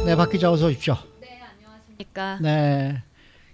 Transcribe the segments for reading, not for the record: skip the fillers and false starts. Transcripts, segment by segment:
네, 박 기자 어서 오십시오. 네, 안녕하십니까. 네,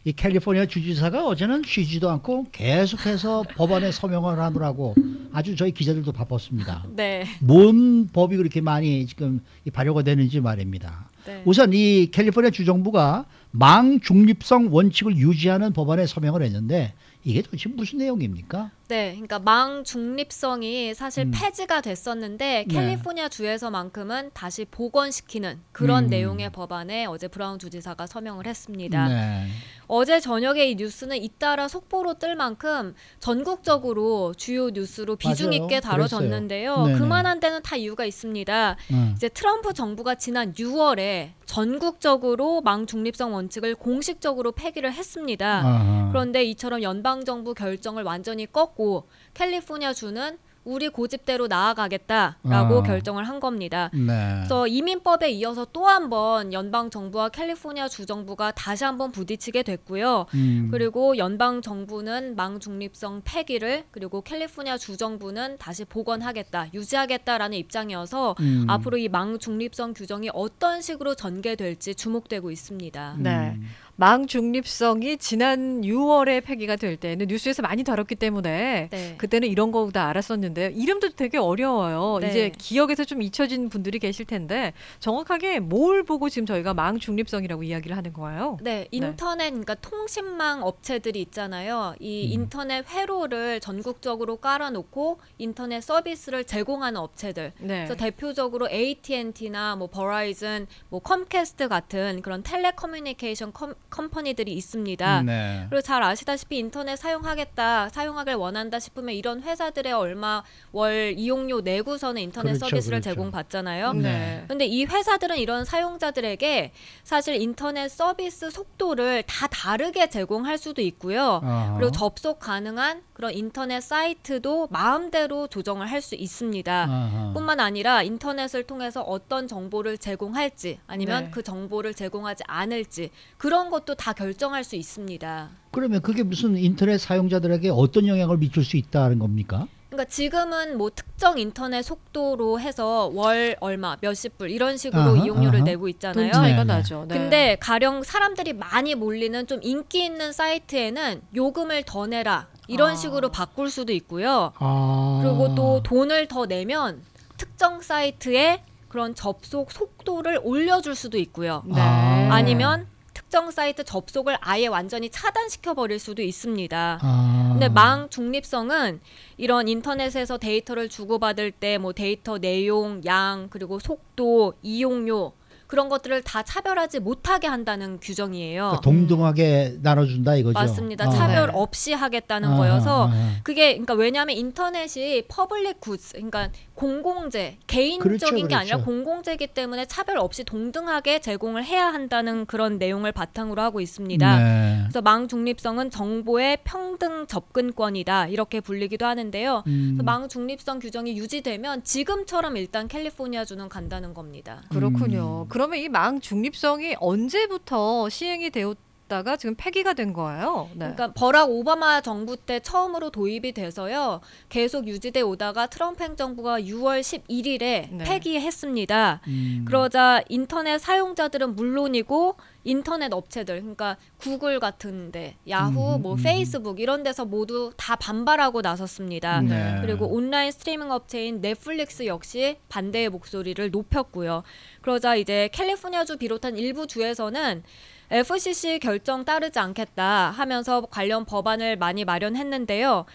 이 캘리포니아 주지사가 어제는 쉬지도 않고 계속해서 법안에 서명을 하느라고 아주 저희 기자들도 바빴습니다. 네. 뭔 법이 그렇게 많이 지금 발효가 되는지 말입니다. 네. 우선 이 캘리포니아 주정부가 망 중립성 원칙을 유지하는 법안에 서명을 했는데 이게 도대체 무슨 내용입니까? 네, 그러니까 망 중립성이 사실 폐지가 됐었는데 캘리포니아 주에서만큼은 다시 복원시키는 그런 내용의 법안에 어제 브라운 주지사가 서명을 했습니다. 네. 어제 저녁에 이 뉴스는 잇따라 속보로 뜰 만큼 전국적으로 주요 뉴스로 비중 맞아요. 있게 다뤄졌는데요. 네네. 그만한 데는 다 이유가 있습니다. 이제 트럼프 정부가 지난 6월에 전국적으로 망 중립성 원칙을 공식적으로 폐기를 했습니다. 아하. 그런데 이처럼 연방정부 결정을 완전히 꺾고 캘리포니아 주는 우리 고집대로 나아가겠다라고 결정을 한 겁니다. 네. 그래서 이민법에 이어서 또 한 번 연방정부와 캘리포니아 주정부가 다시 한번 부딪히게 됐고요. 그리고 연방정부는 망중립성 폐기를 그리고 캘리포니아 주정부는 다시 복원하겠다, 유지하겠다라는 입장이어서 앞으로 이 망중립성 규정이 어떤 식으로 전개될지 주목되고 있습니다. 네. 망 중립성이 지난 6월에 폐기가 될 때는 뉴스에서 많이 다뤘기 때문에 네. 그때는 이런 거 다 알았었는데 이름도 되게 어려워요. 네. 이제 기억에서 좀 잊혀진 분들이 계실 텐데 정확하게 뭘 보고 지금 저희가 망 중립성이라고 이야기를 하는 거예요? 네, 인터넷 그러니까 통신망 업체들이 있잖아요. 이 인터넷 회로를 전국적으로 깔아놓고 인터넷 서비스를 제공하는 업체들. 네. 그래서 대표적으로 AT&T나 뭐 버라이즌, 뭐 컴캐스트 같은 그런 텔레커뮤니케이션 컴퍼니들이 있습니다. 네. 그리고 잘 아시다시피 인터넷 사용하길 원한다 싶으면 이런 회사들의 얼마 월 이용료 내고서는 인터넷 그렇죠, 서비스를 그렇죠. 제공받잖아요. 네. 근데 이 회사들은 이런 사용자들에게 사실 인터넷 서비스 속도를 다 다르게 제공할 수도 있고요. 아하. 그리고 접속 가능한 그런 인터넷 사이트도 마음대로 조정을 할 수 있습니다. 아하. 뿐만 아니라 인터넷을 통해서 어떤 정보를 제공할지 아니면 네. 그 정보를 제공하지 않을지 그런 것도 다 결정할 수 있습니다. 그러면 그게 무슨 인터넷 사용자들에게 어떤 영향을 미칠 수 있다는 겁니까? 그러니까 지금은 뭐 특정 인터넷 속도로 해서 월 얼마 몇십 불 이런 식으로 아하, 이용료를 아하. 내고 돈 있잖아요. 차이가 네, 나죠. 네. 근데 가령 사람들이 많이 몰리는 좀 인기 있는 사이트에는 요금을 더 내라 이런 식으로 바꿀 수도 있고요. 아. 그리고 또 돈을 더 내면 특정 사이트에 그런 접속 속도를 올려줄 수도 있고요. 네. 아니면 특정 사이트 접속을 아예 완전히 차단시켜 버릴 수도 있습니다. 아. 근데 망 중립성은 이런 인터넷에서 데이터를 주고받을 때 뭐 데이터 내용, 양, 그리고 속도, 이용료 그런 것들을 다 차별하지 못하게 한다는 규정이에요. 그러니까 동등하게 나눠준다 이거죠. 맞습니다. 아. 차별 네. 없이 하겠다는 아하, 거여서 아하. 그게 그러니까 왜냐하면 인터넷이 퍼블릭 굿즈, 그러니까 공공재, 개인적인 그렇죠, 게 아니라 그렇죠. 공공재이기 때문에 차별 없이 동등하게 제공을 해야 한다는 그런 내용을 바탕으로 하고 있습니다. 네. 그래서 망 중립성은 정보의 평등 접근권이다 이렇게 불리기도 하는데요. 그래서 망 중립성 규정이 유지되면 지금처럼 일단 캘리포니아 주는 간다는 겁니다. 그렇군요. 그러면 이 망 중립성이 언제부터 시행이 되었다가 지금 폐기가 된 거예요? 네. 그러니까 버락 오바마 정부 때 처음으로 도입이 돼서요. 계속 유지돼 오다가 트럼프 행정부가 6월 11일에 네. 폐기했습니다. 그러자 인터넷 사용자들은 물론이고 인터넷 업체들, 그러니까 구글 같은데, 야후, 뭐 페이스북 이런 데서 모두 다 반발하고 나섰습니다. 네. 그리고 온라인 스트리밍 업체인 넷플릭스 역시 반대의 목소리를 높였고요. 그러자 이제 캘리포니아주 비롯한 일부 주에서는 FCC 결정 따르지 않겠다 하면서 관련 법안을 많이 마련했는데요.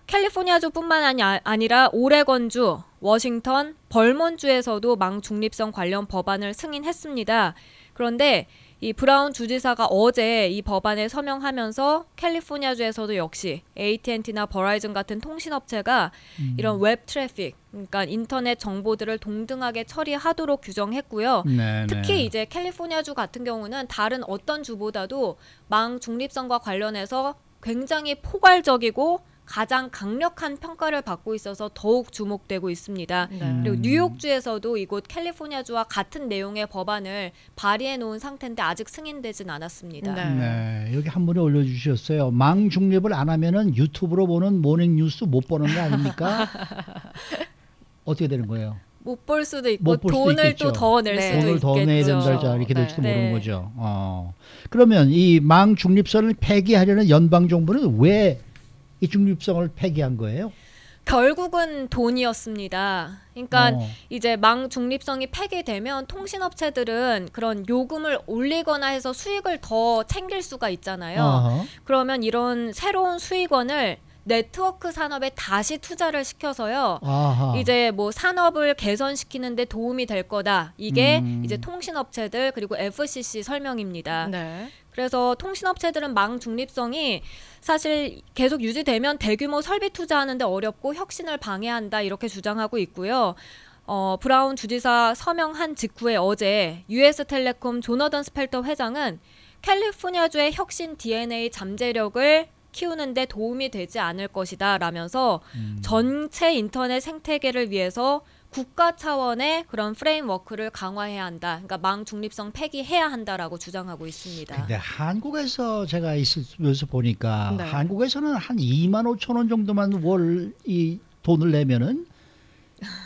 캘리포니아주뿐만 아니라 오레건주, 워싱턴, 벌몬주에서도 망 중립성 관련 법안을 승인했습니다. 그런데 이 브라운 주지사가 어제 이 법안에 서명하면서 캘리포니아주에서도 역시 AT&T나 버라이즌 같은 통신업체가 이런 웹 트래픽, 그러니까 인터넷 정보들을 동등하게 처리하도록 규정했고요. 네, 특히 네. 이제 캘리포니아주 같은 경우는 다른 어떤 주보다도 망 중립성과 관련해서 굉장히 포괄적이고 가장 강력한 평가를 받고 있어서 더욱 주목되고 있습니다. 네. 그리고 뉴욕주에서도 이곳 캘리포니아주와 같은 내용의 법안을 발의해 놓은 상태인데 아직 승인되진 않았습니다. 네. 네, 여기 한 분이 올려주셨어요. 망 중립을 안 하면은 유튜브로 보는 모닝 뉴스 못 보는 거 아닙니까? 어떻게 되는 거예요? 못 볼 수도 있고 못 볼 수도 돈을 있겠죠. 또 더 낼 네. 수도 돈을 있겠죠. 더 내야 된다 이렇게 될지도 네. 모르는 거죠. 그러면 이 망 중립선을 폐기하려는 연방 정부는 왜 이 중립성을 폐기한 거예요? 결국은 돈이었습니다. 그러니까 어. 이제 망 중립성이 폐기되면 통신업체들은 그런 요금을 올리거나 해서 수익을 더 챙길 수가 있잖아요. 어허. 그러면 이런 새로운 수익원을 네트워크 산업에 다시 투자를 시켜서요. 아하. 이제 뭐 산업을 개선시키는 데 도움이 될 거다. 이게 음. 이제 통신업체들 그리고 FCC 설명입니다. 네. 그래서 통신업체들은 망 중립성이 사실 계속 유지되면 대규모 설비 투자하는데 어렵고 혁신을 방해한다 이렇게 주장하고 있고요. 브라운 주지사 서명한 직후에 어제 US텔레콤 조너던 스펠터 회장은 캘리포니아주의 혁신 DNA 잠재력을 키우는데 도움이 되지 않을 것이다 라면서 전체 인터넷 생태계를 위해서 국가 차원의 그런 프레임워크를 강화해야 한다. 그러니까 망 중립성 폐기해야 한다라고 주장하고 있습니다. 근데 한국에서 제가 있으면서 보니까 네. 한국에서는 한 2만 5천 원 정도만 월 이 돈을 내면은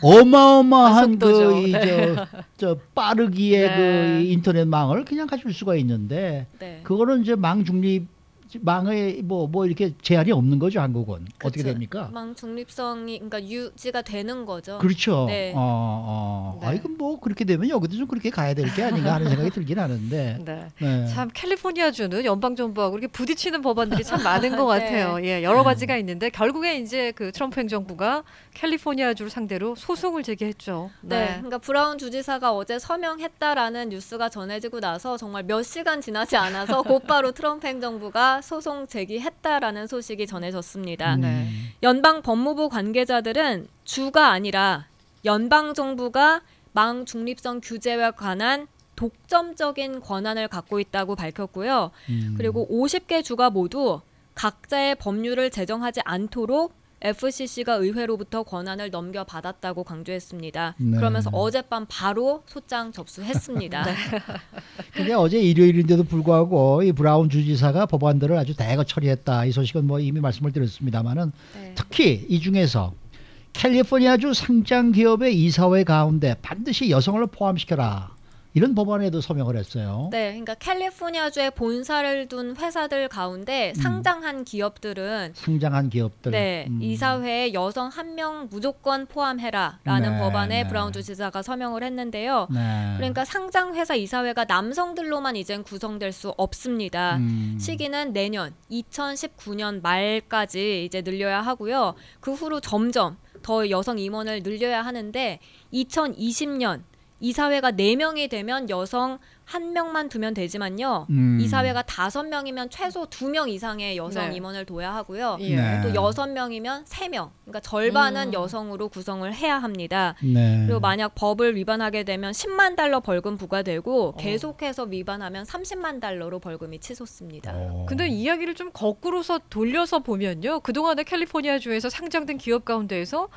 어마어마한 속도죠. 저 빠르기의 네. 그 인터넷망을 그냥 가질 수가 있는데 네. 그거는 이제 망 중립 망에 뭐 이렇게 제한이 없는 거죠 한국은 어떻게 그쵸. 됩니까? 망 중립성이 그러니까 유지가 되는 거죠. 그렇죠. 네. 네. 이건 뭐 그렇게 되면 여기도 좀 그렇게 가야 될 게 아닌가 하는 생각이 들긴 하는데. 네. 네. 참 캘리포니아주는 연방 정부하고 이렇게 부딪히는 법안들이 참 많은 것 네. 같아요. 예, 여러 가지가 있는데 결국에 이제 그 트럼프 행정부가 캘리포니아주를 상대로 소송을 제기했죠. 네. 그러니까 브라운 주지사가 어제 서명했다라는 뉴스가 전해지고 나서 정말 몇 시간 지나지 않아서 곧바로 트럼프 행정부가 소송 제기했다라는 소식이 전해졌습니다. 네. 연방 법무부 관계자들은 주가 아니라 연방 정부가 망 중립성 규제와 관한 독점적인 권한을 갖고 있다고 밝혔고요. 그리고 50개 주가 모두 각자의 법률을 제정하지 않도록 FCC가 의회로부터 권한을 넘겨받았다고 강조했습니다. 네. 그러면서 어젯밤 바로 소장 접수했습니다. 근데 어제 일요일인데도 불구하고 이 브라운 주지사가 법안들을 아주 대거 처리했다. 이 소식은 뭐 이미 말씀을 드렸습니다만은 네. 특히 이 중에서 캘리포니아주 상장 기업의 이사회 가운데 반드시 여성을 포함시켜라. 이런 법안에도 서명을 했어요. 네, 그러니까 캘리포니아주에 본사를 둔 회사들 가운데 상장한 기업들은 상장한 기업들. 네, 이사회에 여성 1명 무조건 포함해라라는 네, 법안에 네. 브라운 주지사가 서명을 했는데요. 네. 그러니까 상장 회사 이사회가 남성들로만 이젠 구성될 수 없습니다. 시기는 내년 2019년 말까지 이제 늘려야 하고요. 그 후로 점점 더 여성 임원을 늘려야 하는데 2020년 이사회가 4명이 되면 여성 1명만 두면 되지만요. 이사회가 5명이면 최소 2명 이상의 여성 네. 임원을 둬야 하고요. 예. 네. 또 6명이면 3명. 그러니까 절반은 여성으로 구성을 해야 합니다. 네. 그리고 만약 법을 위반하게 되면 10만 달러 벌금 부과되고 어. 계속해서 위반하면 30만 달러로 벌금이 치솟습니다. 근데 이야기를 좀 거꾸로서 돌려서 보면요. 그동안에 캘리포니아주에서 상장된 기업 가운데에서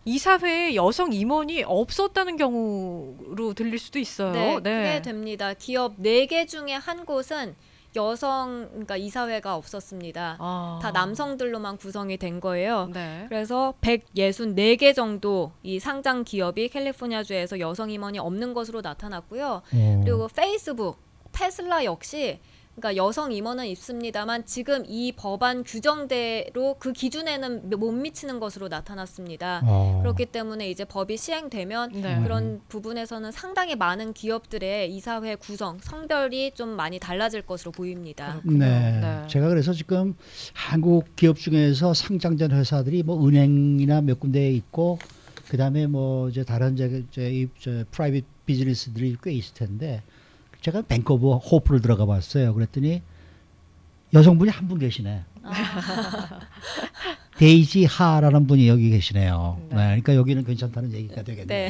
이사회에 여성 임원이 없었다는 경우로 들릴 수도 있어요. 네, 그게 됩니다. 기업 4개 중에 한 곳은 여성 그러니까 이사회가 없었습니다. 아. 다 남성들로만 구성이 된 거예요. 네. 그래서 164개 정도 이 상장 기업이 캘리포니아주에서 여성 임원이 없는 것으로 나타났고요. 그리고 페이스북, 테슬라 역시 그러니까 여성 임원은 있습니다만 지금 이 법안 규정대로 그 기준에는 못 미치는 것으로 나타났습니다. 그렇기 때문에 이제 법이 시행되면 네. 그런 부분에서는 상당히 많은 기업들의 이사회 구성, 성별이 좀 많이 달라질 것으로 보입니다. 네. 네. 제가 그래서 지금 한국 기업 중에서 상장된 회사들이 뭐 은행이나 몇 군데에 있고 그다음에 뭐 이제 다른 저 프라이빗 비즈니스들이 꽤 있을 텐데 제가 뱅크 오브 호프를 들어가 봤어요. 그랬더니 여성분이 한 분 계시네. 데이지 하라는 분이 여기 계시네요. 네. 네. 그러니까 여기는 괜찮다는 얘기가 되겠네요. 네.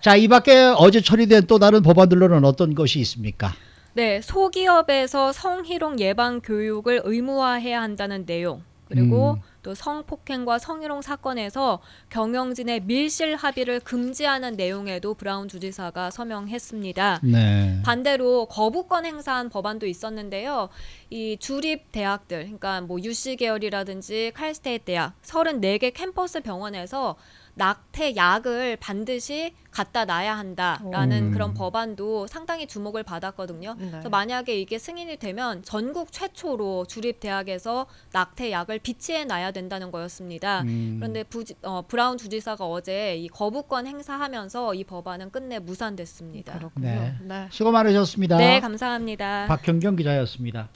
자, 이 밖에 어제 처리된 또 다른 법안들로는 어떤 것이 있습니까? 네, 소기업에서 성희롱 예방 교육을 의무화해야 한다는 내용. 그리고 또 성폭행과 성희롱 사건에서 경영진의 밀실 합의를 금지하는 내용에도 브라운 주지사가 서명했습니다. 네. 반대로 거부권 행사한 법안도 있었는데요. 이 주립 대학들, 그러니까 뭐 UC 계열이라든지 칼스테이트 대학 34개 캠퍼스 병원에서 낙태약을 반드시 갖다 놔야 한다라는 오. 그런 법안도 상당히 주목을 받았거든요. 네. 그래서 만약에 이게 승인이 되면 전국 최초로 주립대학에서 낙태약을 비치해 놔야 된다는 거였습니다. 그런데 브라운 주지사가 어제 이 거부권 행사하면서 이 법안은 끝내 무산됐습니다. 그렇군요. 네. 네. 수고 많으셨습니다. 네, 감사합니다. 박현경 기자였습니다.